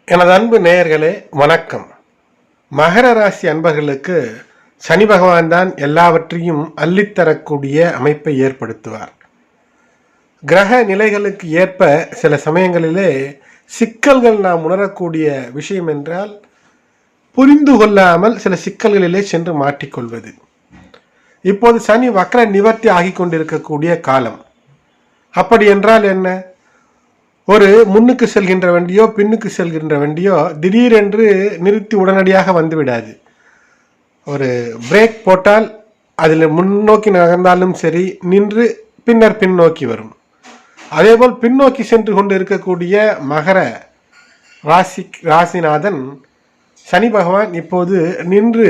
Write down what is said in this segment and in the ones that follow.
எனது அன்பு நேயர்களே வணக்கம். மகர ராசி அன்பர்களுக்கு சனி பகவான் தான் எல்லாவற்றையும் அள்ளித்தரக்கூடிய அமைப்பை ஏற்படுத்துவார். கிரக நிலைகளுக்கு ஏற்ப சில சமயங்களிலே சிக்கல்கள் நாம் உணரக்கூடிய விஷயம் என்றால் புரிந்து கொள்ளாமல் சில சிக்கல்களிலே சென்று மாட்டிக்கொள்வது. இப்போது சனி வக்ர நிவர்த்தி ஆகி கொண்டிருக்கக்கூடிய காலம். அப்படி என்றால் என்ன? ஒரு முன்னுக்கு செல்கின்ற வண்டியோ பின்னுக்கு செல்கின்ற வண்டியோ திடீரென்று நிறுத்தி உடனடியாக வந்து விடாது. ஒரு பிரேக் போட்டால் அதில் முன்னோக்கி நகர்ந்தாலும் சரி நின்று பின்னர் பின்னோக்கி வரும். அதேபோல் பின்னோக்கி சென்று கொண்டு இருக்கக்கூடிய மகர ராசிநாதன் சனி பகவான் இப்போது நின்று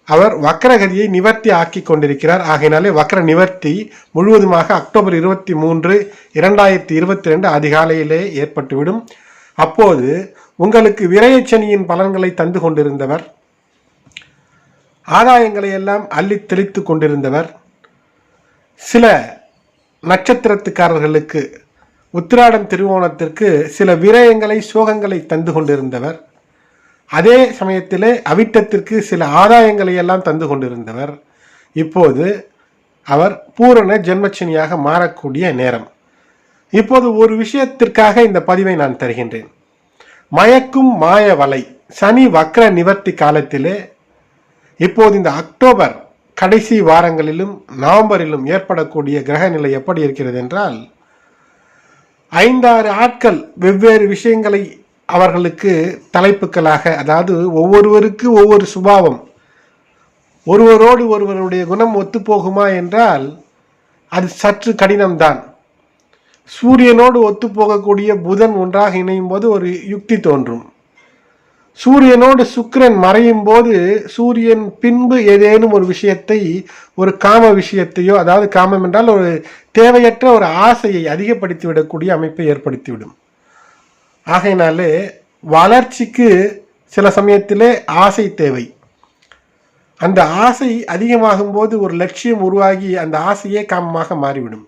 அவர் வக்ரகதியை நிவர்த்தி ஆக்கி கொண்டிருக்கிறார். ஆகையினாலே வக்ர நிவர்த்தி முழுவதுமாக அக்டோபர் 23, 2022 அதிகாலையிலே ஏற்பட்டுவிடும். அப்போது உங்களுக்கு விரயச்சனியின் பலன்களை தந்து கொண்டிருந்தவர், ஆதாயங்களை எல்லாம் அள்ளி தெளித்து கொண்டிருந்தவர், சில நட்சத்திரத்துக்காரர்களுக்கு உத்திராடம் திருவோணத்திற்கு சில விரயங்களை சோகங்களை தந்து கொண்டிருந்தவர், அதே சமயத்திலே அவிட்டத்திற்கு சில ஆதாயங்களை எல்லாம் தந்து கொண்டிருந்தவர் இப்போது அவர் பூரண ஜென்மச்சனியாக மாறக்கூடிய நேரம். இப்போது ஒரு விஷயத்திற்காக இந்த பதிவை நான் தருகின்றேன். மயக்கும் மாய வலை சனி வக்ர நிவர்த்தி காலத்திலே இப்போது இந்த அக்டோபர் கடைசி வாரங்களிலும் நவம்பரிலும் ஏற்படக்கூடிய கிரக நிலை எப்படி இருக்கிறது என்றால் 5-6 ஆட்கள் வெவ்வேறு விஷயங்களை அவர்களுக்கு தலைப்புகளாக, அதாவது ஒவ்வொருவருக்கு ஒவ்வொரு சுபாவம், ஒருவரோடு ஒருவருடைய குணம் ஒத்துப்போகுமா என்றால் அது சற்று கடினம்தான். சூரியனோடு ஒத்துப்போகக்கூடிய புதன் ஒன்றாக இணையும் போது ஒரு யுக்தி தோன்றும். சூரியனோடு சுக்கிரன் மறையும் போது சூரியன் பின்பு ஏதேனும் ஒரு விஷயத்தை, ஒரு காம விஷயத்தையோ, அதாவது காமம் என்றால் ஒரு தேவையற்ற ஒரு ஆசையை அதிகப்படுத்தி விடக்கூடிய அமைப்பை ஏற்படுத்திவிடும். ஆகையினாலே வளர்ச்சிக்கு சில சமயத்திலே ஆசை தேவை. அந்த ஆசை அதிகமாகும் போது ஒரு லட்சியம் உருவாகி அந்த ஆசையே காமமாக மாறிவிடும்.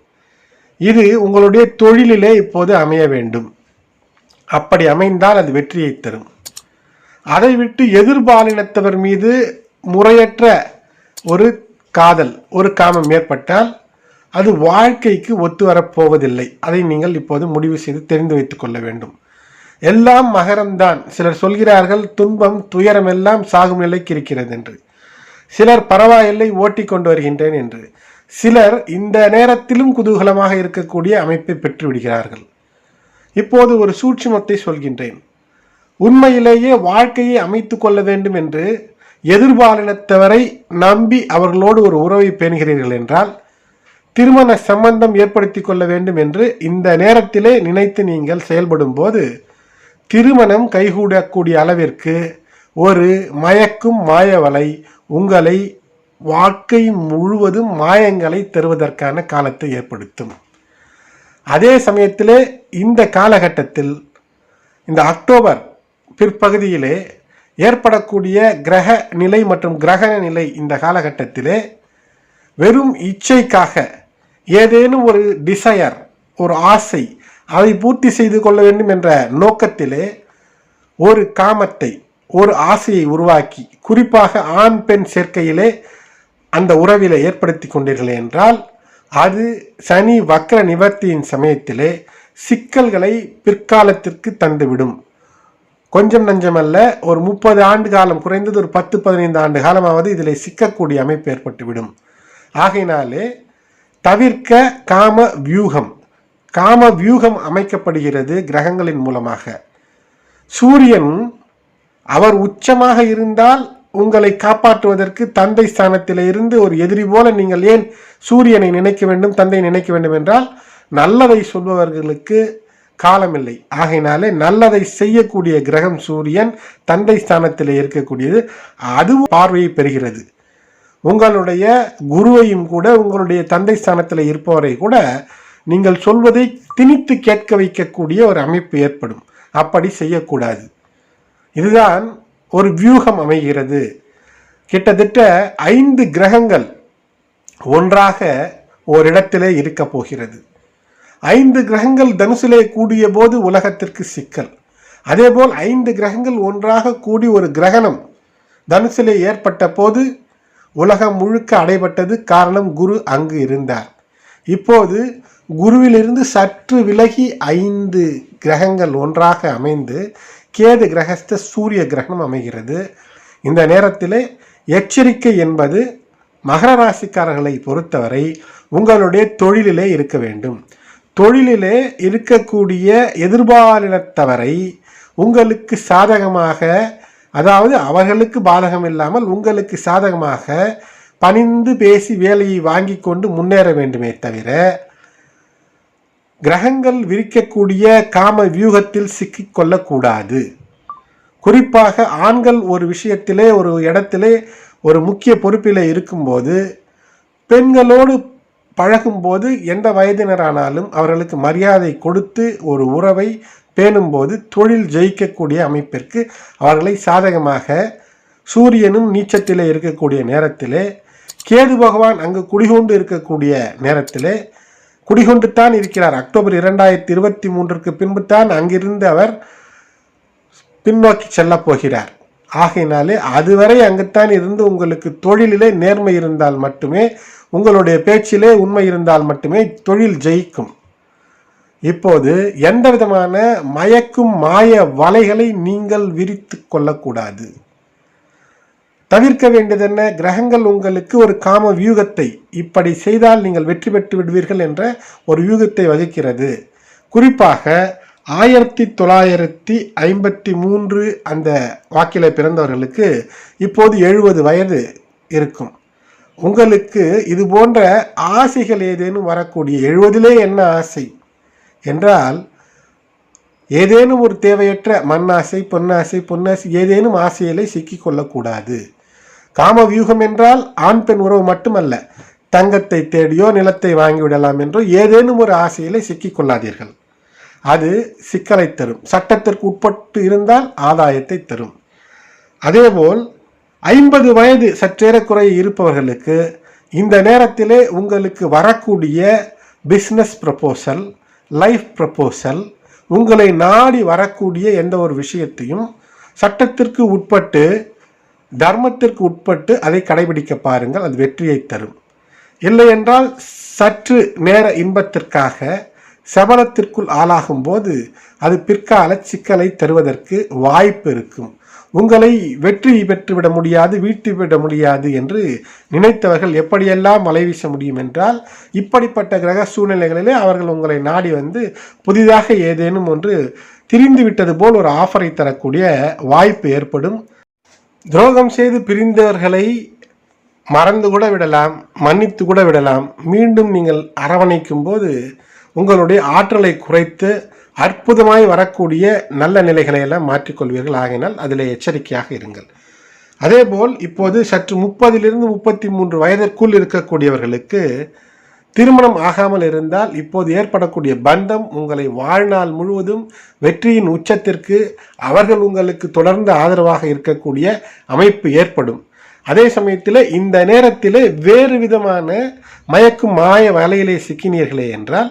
இது உங்களுடைய தொழிலிலே இப்போது அமைய வேண்டும். அப்படி அமைந்தால் அது வெற்றியை தரும். அதை விட்டு எதிர்பாலினத்தவர் மீது முறையற்ற ஒரு காதல், ஒரு காமம் ஏற்பட்டால் அது வாழ்க்கைக்கு ஒத்து வரப்போவதில்லை. அதை நீங்கள் இப்போது முடிவு செய்து தெரிந்து வைத்துக் கொள்ள வேண்டும். எல்லாம் மகரம்தான். சிலர் சொல்கிறார்கள் துன்பம் துயரம் எல்லாம் சாகும் நிலைக்கு இருக்கிறது என்று. சிலர் பரவாயில்லை ஓட்டி கொண்டு வருகின்றேன் என்று. சிலர் இந்த நேரத்திலும் குதூகலமாக இருக்கக்கூடிய அமைப்பை பெற்று விடுகிறார்கள். இப்போது ஒரு சூட்சுமத்தை சொல்கின்றேன். உண்மையிலேயே வாழ்க்கையை அமைத்து கொள்ள வேண்டும் என்று எதிர்பாலினத்தவரை நம்பி அவர்களோடு ஒரு உறவை பேணுகிறீர்கள் என்றால், திருமண சம்பந்தம் ஏற்படுத்தி கொள்ள வேண்டும் என்று இந்த நேரத்திலே நினைத்து நீங்கள் செயல்படும் போது திருமணம் கைகூடக்கூடிய அளவிற்கு ஒரு மயக்கும் மாயவலை உங்களை வாழ்க்கை முழுவதும் மாயங்களை தருவதற்கான காலத்தை ஏற்படுத்தும். அதே சமயத்திலே இந்த காலகட்டத்தில், இந்த அக்டோபர் பிற்பகுதியிலே ஏற்படக்கூடிய கிரக நிலை மற்றும் கிரகண நிலை, இந்த காலகட்டத்திலே வெறும் இச்சைக்காக ஏதேனும் ஒரு டிசையர், ஒரு ஆசை, அதை பூர்த்தி செய்து கொள்ள வேண்டும் என்ற நோக்கத்திலே ஒரு காமத்தை, ஒரு ஆசையை உருவாக்கி, குறிப்பாக ஆண் பெண் சேர்க்கையிலே அந்த உறவிலே ஏற்படுத்தி கொண்டீர்கள் என்றால் அது சனி வக்ர நிவர்த்தியின் சமயத்திலே சிக்கல்களை பிற்காலத்திற்கு தந்துவிடும். கொஞ்சம் நஞ்சமல்ல, ஒரு 30 ஆண்டு காலம், குறைந்தது ஒரு 10-15 ஆண்டு காலமாவது இதில் சிக்கக்கூடிய அமைப்பு ஏற்பட்டுவிடும். ஆகையினாலே தவிர்க்க காம வியூகம் அமைக்கப்படுகிறது கிரகங்களின் மூலமாக. சூரியன் அவர் உச்சமாக இருந்தால் உங்களை காப்பாற்றுவதற்கு தந்தை ஸ்தானத்தில் இருந்து ஒரு எதிரி போல நீங்கள் ஏன் சூரியனை நினைக்க வேண்டும், தந்தை நினைக்க வேண்டும் என்றால் நல்லதை சொல்பவர்களுக்கு காலமில்லை. ஆகையினாலே நல்லதை செய்யக்கூடிய கிரகம் சூரியன் தந்தை ஸ்தானத்தில் இருக்கக்கூடியது, அதுவும் பார்வையை பெறுகிறது. உங்களுடைய குருவையும் கூட, உங்களுடைய தந்தை ஸ்தானத்தில் இருப்பவரை கூட நீங்கள் சொல்வதை திணித்து கேட்க வைக்கக்கூடிய ஒரு அமைப்பு ஏற்படும். அப்படி செய்யக்கூடாது. இதுதான் ஒரு வியூகம் அமைகிறது. கிட்டத்தட்ட 5 கிரகங்கள் ஒன்றாக ஓரிடத்திலே இருக்க போகிறது. 5 கிரகங்கள் தனுசிலே கூடிய போது உலகத்திற்கு சிக்கல். அதேபோல் 5 கிரகங்கள் ஒன்றாக கூடி ஒரு கிரகணம் தனுசிலே ஏற்பட்ட போது உலகம் முழுக்க அடைபட்டது. காரணம், குரு அங்கு இருந்தார். இப்போது குருவிலிருந்து சற்று விலகி 5 கிரகங்கள் ஒன்றாக அமைந்து கேது கிரகஸ்த சூரிய கிரகணம் அமைகிறது. இந்த நேரத்தில் எச்சரிக்கை என்பது மகர ராசிக்காரர்களை பொறுத்தவரை உங்களுடைய தொழிலிலே இருக்க வேண்டும். தொழிலிலே இருக்கக்கூடிய எதிர்பாலினத்தவரை உங்களுக்கு சாதகமாக, அதாவது அவர்களுக்கு பாதகம் இல்லாமல் உங்களுக்கு சாதகமாக பணிந்து பேசி வேலையை வாங்கி கொண்டு முன்னேற வேண்டுமே தவிர கிரகங்கள் விரிக்கக்கூடிய காம வியூகத்தில் சிக்கிக்கொள்ளக்கூடாது. குறிப்பாக ஆண்கள் ஒரு விஷயத்திலே, ஒரு இடத்திலே, ஒரு முக்கிய பொறுப்பில் இருக்கும்போது பெண்களோடு பழகும்போது எந்த வயதினரானாலும் அவர்களுக்கு மரியாதை கொடுத்து ஒரு உறவை பேணும்போது தொழில் ஜெயிக்கக்கூடிய அமைப்பிற்கு அவர்களை சாதகமாக, சூரியனும் நீச்சத்திலே இருக்கக்கூடிய நேரத்திலே, கேது பகவான் அங்கு குடிகொண்டு இருக்கக்கூடிய நேரத்திலே, குடிகொண்டு தான் இருக்கிறார். அக்டோபர் 2023 பின்பு தான் அங்கிருந்து அவர் பின்னோக்கி செல்ல போகிறார். ஆகையினாலே அதுவரை அங்குத்தான் இருந்து உங்களுக்கு தொழிலிலே நேர்மை இருந்தால் மட்டுமே, உங்களுடைய பேச்சிலே உண்மை இருந்தால் மட்டுமே தொழில் ஜெயிக்கும். இப்போது எந்த விதமான மயக்கும் மாய வலைகளை நீங்கள் விரித்து கொள்ளக்கூடாது. தவிர்க்க வேண்டியது என்ன? கிரகங்கள் உங்களுக்கு ஒரு காம வியூகத்தை, இப்படி செய்தால் நீங்கள் வெற்றி பெற்று விடுவீர்கள் என்ற ஒரு வியூகத்தை வகிக்கிறது. குறிப்பாக 1953 அந்த வாக்கில பிறந்தவர்களுக்கு இப்போது 70 வயது இருக்கும். உங்களுக்கு இது போன்ற ஆசைகள் ஏதேனும் வரக்கூடிய, 70லே என்ன ஆசை என்றால், ஏதேனும் ஒரு தேவையற்ற மண்ணாசை, பொன்னாசை ஏதேனும் ஆசையிலே சிக்கிக்கொள்ளக்கூடாது. காம வியூகம் என்றால் ஆண் பெண் உறவு மட்டுமல்ல, தங்கத்தை தேடியோ நிலத்தை வாங்கிவிடலாம் என்றோ ஏதேனும் ஒரு ஆசையிலே சிக்கிக்கொள்ளாதீர்கள். அது சிக்கலை தரும். சட்டத்திற்கு உட்பட்டு இருந்தால் ஆதாயத்தை தரும். அதேபோல் 50 வயது சற்றேறக்குறைய இருப்பவர்களுக்கு இந்த நேரத்திலே உங்களுக்கு வரக்கூடிய பிஸ்னஸ் ப்ரப்போசல், லைஃப் ப்ரப்போசல், உங்களை நாடி வரக்கூடிய எந்த ஒரு விஷயத்தையும் சட்டத்திற்கு உட்பட்டு, தர்மத்திற்கு உட்பட்டு அதை கடைபிடிக்க பாருங்கள். அது வெற்றியை தரும். இல்லை என்றால் சற்று நேர இன்பத்திற்காக சபலத்திற்குள் ஆளாகும் போது அது பிற்கால சிக்கலை தருவதற்கு வாய்ப்பு இருக்கும். உங்களை வெற்றி பெற்றுவிட முடியாது, வீழ்த்திவிட முடியாது என்று நினைத்தவர்கள் எப்படியெல்லாம் மலை வீச முடியும் என்றால், இப்படிப்பட்ட கிரக சூழ்நிலைகளிலே அவர்கள் உங்களை நாடி வந்து புதிதாக ஏதேனும் ஒன்று திரிந்து விட்டது போல் ஒரு ஆஃபரை தரக்கூடிய வாய்ப்பு ஏற்படும். துரோகம் செய்து பிரிந்தவர்களை மறந்து கூட விடலாம், மன்னித்து கூட விடலாம். மீண்டும் நீங்கள் அரவணைக்கும் போது உங்களுடைய ஆற்றலை குறைத்து அற்புதமாய் வரக்கூடிய நல்ல நிலைகளை எல்லாம் மாற்றிக்கொள்வீர்கள். ஆகினால் அதில் எச்சரிக்கையாக இருங்கள். அதேபோல் இப்போது சற்று 30லிருந்து 33 வயதிற்குள் இருக்கக்கூடியவர்களுக்கு திருமணம் ஆகாமல் இருந்தால் இப்போது ஏற்படக்கூடிய பந்தம் உங்களை வாழ்நாள் முழுவதும் வெற்றியின் உச்சத்திற்கு, அவர்கள் உங்களுக்கு தொடர்ந்து ஆதரவாக இருக்கக்கூடிய அமைப்பு ஏற்படும். அதே சமயத்தில் இந்த நேரத்தில் வேறு விதமான மயக்கும் மாய வலையிலே சிக்கினீர்களே என்றால்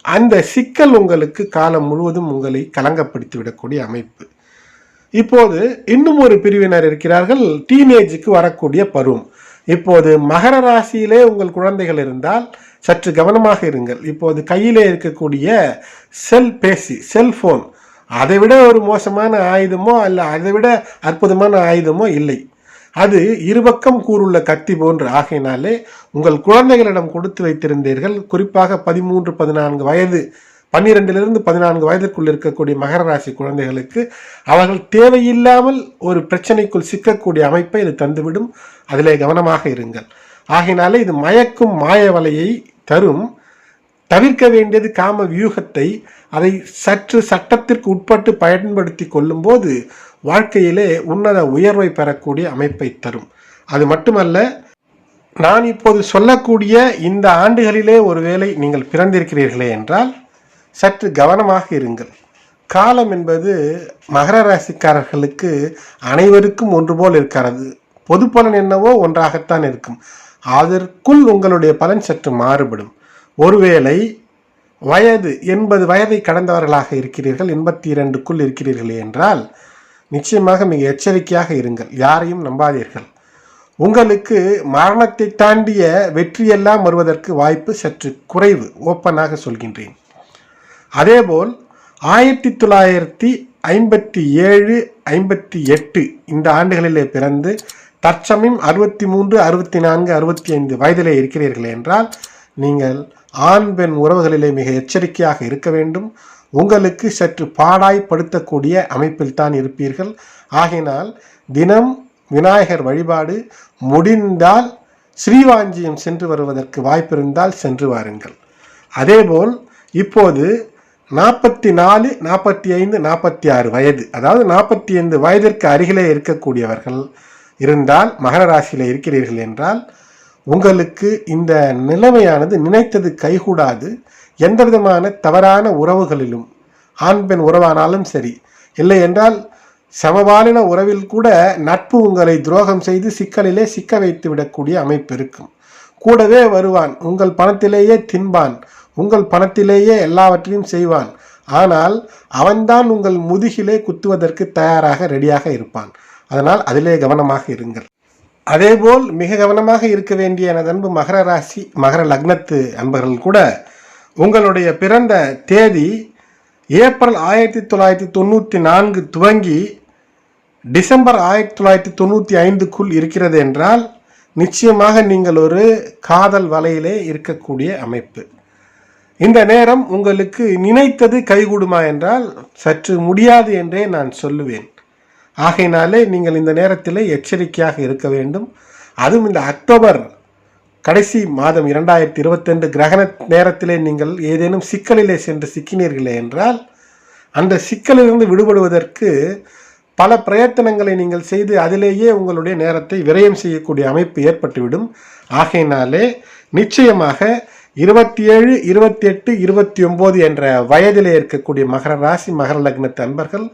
அந்த சிக்கல் உங்களுக்கு காலம் முழுவதும் உங்களை கலங்கப்படுத்தி விடக்கூடிய அமைப்பு. இப்போது இன்னும் ஒரு பிரிவினர் இருக்கிறார்கள், டீனேஜுக்கு வரக்கூடிய பருவம். இப்போது மகர ராசியிலே உங்கள் குழந்தைகள் இருந்தால் சற்று கவனமாக இருங்கள். இப்போது கையிலே இருக்கக்கூடிய செல்போன் அதைவிட ஒரு மோசமான ஆயுதமோ அல்ல அதைவிட அற்புதமான ஆயுதமோ இல்லை. அது இருபக்கம் கூறுள்ள கத்தி போன்று. ஆகையினாலே உங்கள் குழந்தைகளிடம் கொடுத்து வைத்திருந்தீர்கள். குறிப்பாக 13-14 வயது, 12லிருந்து 14 வயதிற்குள் இருக்கக்கூடிய மகர ராசி குழந்தைகளுக்கு அவர்கள் தேவையில்லாமல் ஒரு பிரச்சனைக்குள் சிக்கக்கூடிய அமைப்பை இது தந்துவிடும். அதிலே கவனமாக இருங்கள். ஆகையினாலே இது மயக்கும் மாய வலையை தரும். தவிர்க்க வேண்டியது காம வியூகத்தை. அதை சற்று சட்டத்திற்கு உட்பட்டு பயன்படுத்தி கொள்ளும் போது வாழ்க்கையிலே உன்னத உயர்வை பெறக்கூடிய அமைப்பை தரும். அது மட்டுமல்ல, நான் இப்போது சொல்லக்கூடிய இந்த ஆண்டுகளிலே ஒருவேளை நீங்கள் பிறந்திருக்கிறீர்களே என்றால் சற்று கவனமாக இருங்கள். காலம் என்பது மகர ராசிக்காரர்களுக்கு அனைவருக்கும் ஒன்று போல் இருக்கிறது. பொது பலன் என்னவோ ஒன்றாகத்தான் இருக்கும். அதற்குள் உங்களுடைய பலன் சற்று மாறுபடும். ஒருவேளை வயது 80 வயதை கடந்தவர்களாக இருக்கிறீர்கள், 82க்குள் இருக்கிறீர்களே என்றால் நிச்சயமாக மிக எச்சரிக்கையாக இருங்கள். யாரையும் நம்பாதீர்கள். உங்களுக்கு மரணத்தை தாண்டிய வெற்றியெல்லாம் வருவதற்கு வாய்ப்பு சற்று குறைவு, ஓப்பனாக சொல்கின்றேன். அதேபோல் 1957, 58 இந்த ஆண்டுகளிலே பிறந்து தற்சமயம் 63, 64, 65 வயதிலே இருக்கிறீர்கள் என்றால் நீங்கள் ஆண் பெண் உறவுகளிலே மிக எச்சரிக்கையாக இருக்க வேண்டும். உங்களுக்கு சற்று பாடாய்படுத்தக்கூடிய அமைப்பில் தான் இருப்பீர்கள். ஆகினால் தினம் விநாயகர் வழிபாடு, முடிந்தால் ஸ்ரீவாஞ்சியம் சென்று வருவதற்கு வாய்ப்பிருந்தால் சென்று வாருங்கள். அதேபோல் இப்போது 44, 45, 46 வயது, அதாவது 45 வயதிற்கு அருகிலே இருக்கக்கூடியவர்கள் இருந்தால், மகர ராசியில் இருக்கிறீர்கள் என்றால் உங்களுக்கு இந்த நிலைமையானது நினைத்தது கைகூடாது. எந்த விதமான தவறான உறவுகளிலும், ஆண் பெண் உறவானாலும் சரி, இல்லை என்றால் சமபாலின உறவில் கூட நட்பு உங்களை துரோகம் செய்து சிக்கலிலே சிக்க வைத்து விடக்கூடிய அமைப்பு இருக்கும். கூடவே வருவான், உங்கள் பணத்திலேயே தின்பான், உங்கள் பணத்திலேயே எல்லாவற்றையும் செய்வான். ஆனால் அவன்தான் உங்கள் முதுகிலே குத்துவதற்கு தயாராக ரெடியாக இருப்பான். அதனால் அதிலே கவனமாக இருங்கள். அதேபோல் மிக கவனமாக இருக்க வேண்டிய எனது அன்பு மகர ராசி மகர லக்னத்து அன்பர்கள் கூட உங்களுடைய பிறந்த தேதி ஏப்ரல் 1994 துவங்கி டிசம்பர் 1995க்குள் இருக்கிறது என்றால் நிச்சயமாக நீங்கள் ஒரு காதல் வலையிலே இருக்கக்கூடிய அமைப்பு. இந்த நேரம் உங்களுக்கு நினைத்தது கைகூடுமா என்றால் சற்று முடியாது என்றே நான் சொல்லுவேன். ஆகையினாலே நீங்கள் இந்த நேரத்தில் எச்சரிக்கையாக இருக்க வேண்டும். அதுவும் இந்த அக்டோபர் கடைசி மாதம் 2022 கிரகண நேரத்திலே நீங்கள் ஏதேனும் சிக்கலிலே சென்று சிக்கினீர்களே என்றால் அந்த சிக்கலிலிருந்து விடுபடுவதற்கு பல பிரயத்தனங்களை நீங்கள் செய்து அதிலேயே உங்களுடைய நேரத்தை விரயம் செய்யக்கூடிய அமைப்பு ஏற்பட்டுவிடும். ஆகையினாலே நிச்சயமாக 27, 28, 29 என்ற வயதிலே இருக்கக்கூடிய மகர ராசி மகர லக்னத்து அன்பர்கள்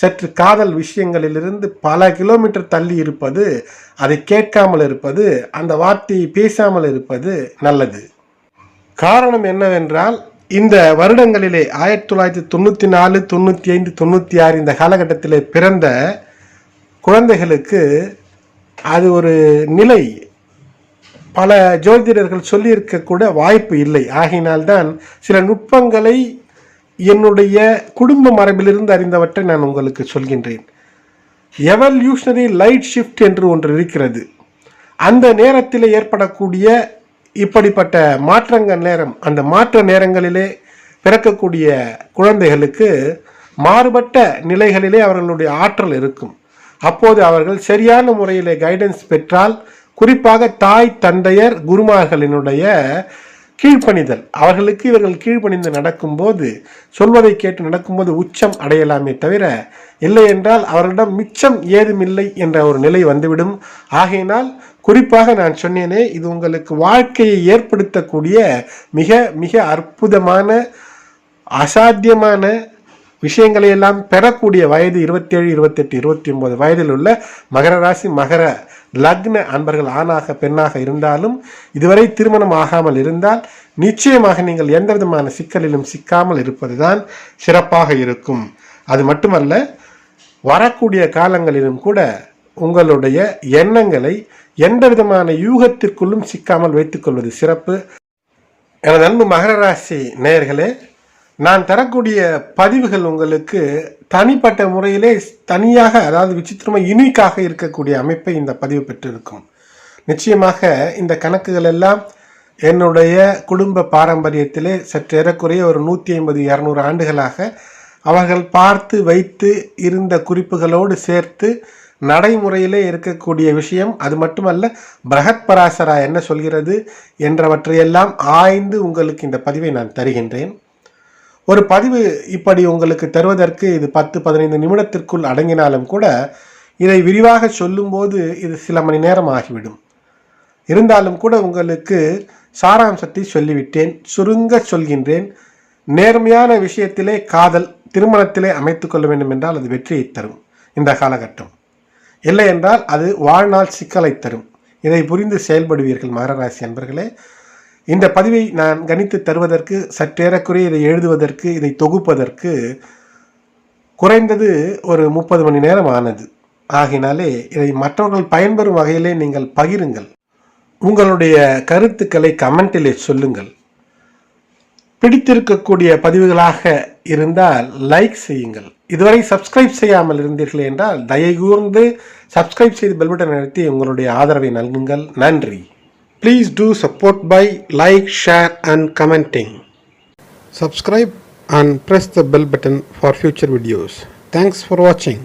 சற்று காதல் விஷயங்களிலிருந்து பல கிலோமீட்டர் தள்ளி இருப்பது, அதை கேட்காமல் இருப்பது, அந்த வார்த்தையை பேசாமல் இருப்பது நல்லது. காரணம் என்னவென்றால் இந்த வருடங்களிலே 1994, 95, 96 இந்த காலகட்டத்திலே பிறந்த குழந்தைகளுக்கு அது ஒரு நிலை பல ஜோதிடர்கள் சொல்லியிருக்கக்கூட வாய்ப்பு இல்லை. ஆகினால்தான் சில நுட்பங்களை என்னுடைய குடும்ப மரபிலிருந்து அறிந்தவற்றை நான் உங்களுக்கு சொல்கின்றேன். எவல்யூஷனரி லைட் ஷிஃப்ட் என்று ஒன்று இருக்கிறது. அந்த நேரத்தில் ஏற்படக்கூடிய இப்படிப்பட்ட மாற்றங்கள் நேரம், அந்த மாற்ற நேரங்களிலே பிறக்கக்கூடிய குழந்தைகளுக்கு மாறுபட்ட நிலைகளிலே அவர்களுடைய ஆற்றல் இருக்கும். அப்போது அவர்கள் சரியான முறையிலே கைடன்ஸ் பெற்றால், குறிப்பாக தாய் தந்தையர் குருமார்களினுடைய கீழ்ப்பணிதல், அவர்களுக்கு இவர்கள் கீழ்ப்பணிந்து நடக்கும்போது, சொல்வதை கேட்டு நடக்கும்போது உச்சம் அடையலாமே தவிர இல்லை என்றால் அவர்களிடம் மிச்சம் ஏதுமில்லை என்ற ஒரு நிலை வந்துவிடும். ஆகையினால் குறிப்பாக நான் சொன்னேனே, இது உங்களுக்கு வாழ்க்கையை ஏற்படுத்தக்கூடிய மிக மிக அற்புதமான அசாத்தியமான விஷயங்களை எல்லாம் பெறக்கூடிய வயது 27, 28, 29 வயதில் உள்ள மகர ராசி மகர லக்ன அன்பர்கள் ஆணாக பெண்ணாக இருந்தாலும் இதுவரை திருமணம் ஆகாமல் இருந்தால் நிச்சயமாக நீங்கள் எந்த விதமான சிக்கலிலும் சிக்காமல் இருப்பதுதான் சிறப்பாக இருக்கும். அது மட்டுமல்ல, வரக்கூடிய காலங்களிலும் கூட உங்களுடைய எண்ணங்களை எந்த விதமான யூகத்திற்குள்ளும் சிக்காமல் வைத்துக்கொள்வது சிறப்பு. எனது அன்பு மகர ராசி நேயர்களே, நான் தரக்கூடிய பதிவுகள் உங்களுக்கு தனிப்பட்ட முறையிலே தனியாக, அதாவது விசித்திரமாக யூனிக்காக இருக்கக்கூடிய அமைப்பை இந்த பதிவு பெற்றிருக்கும். நிச்சயமாக இந்த கணக்குகள் எல்லாம் என்னுடைய குடும்ப பாரம்பரியத்திலே சற்று ஏறக்குறைய ஒரு 150, 200 ஆண்டுகளாக அவர்கள் பார்த்து வைத்து இருந்த குறிப்புகளோடு சேர்த்து நடைமுறையிலே இருக்கக்கூடிய விஷயம். அது மட்டுமல்ல, பிரகத் பராசரா என்ன சொல்கிறது என்றவற்றையெல்லாம் ஆய்ந்து உங்களுக்கு இந்த பதிவை நான் தருகின்றேன். ஒரு பதிவு இப்படி உங்களுக்கு தருவதற்கு இது 10-15 நிமிடத்திற்குள் அடங்கினாலும் கூட இதை விரிவாக சொல்லும்போது இது சில மணி நேரம் ஆகிவிடும். இருந்தாலும் கூட உங்களுக்கு சாராம்சத்தை சொல்லிவிட்டேன். சுருங்க சொல்கின்றேன். நேர்மையான விஷயத்திலே காதல் திருமணத்திலே அமைத்து கொள்ள வேண்டும் என்றால் அது வெற்றியை தரும் இந்த காலகட்டம். இல்லை என்றால் அது வாழ்நாள் சிக்கலை தரும். இதை புரிந்து செயல்படுவீர்கள் மகர ராசி அன்பர்களே. இந்த பதிவை நான் கணித்து தருவதற்கு சற்றேறக்குறைய இதை எழுதுவதற்கு இதை தொகுப்பதற்கு குறைந்தது ஒரு 30 மணி நேரம் ஆனது. ஆகினாலே இதை மற்றவர்கள் பயன்பெறும் வகையிலே நீங்கள் பகிருங்கள். உங்களுடைய கருத்துக்களை கமெண்டிலே சொல்லுங்கள். பிடித்திருக்கக்கூடிய பதிவுகளாக இருந்தால் லைக் செய்யுங்கள். இதுவரை சப்ஸ்கிரைப் செய்யாமல் இருந்தீர்கள் என்றால் தயவுகூர்ந்து சப்ஸ்கிரைப் செய்து பெல் பட்டன் அழுத்தி உங்களுடைய ஆதரவை நல்குங்கள். நன்றி. Please do support by like, share and commenting. Subscribe and press the bell button for future videos. Thanks for watching.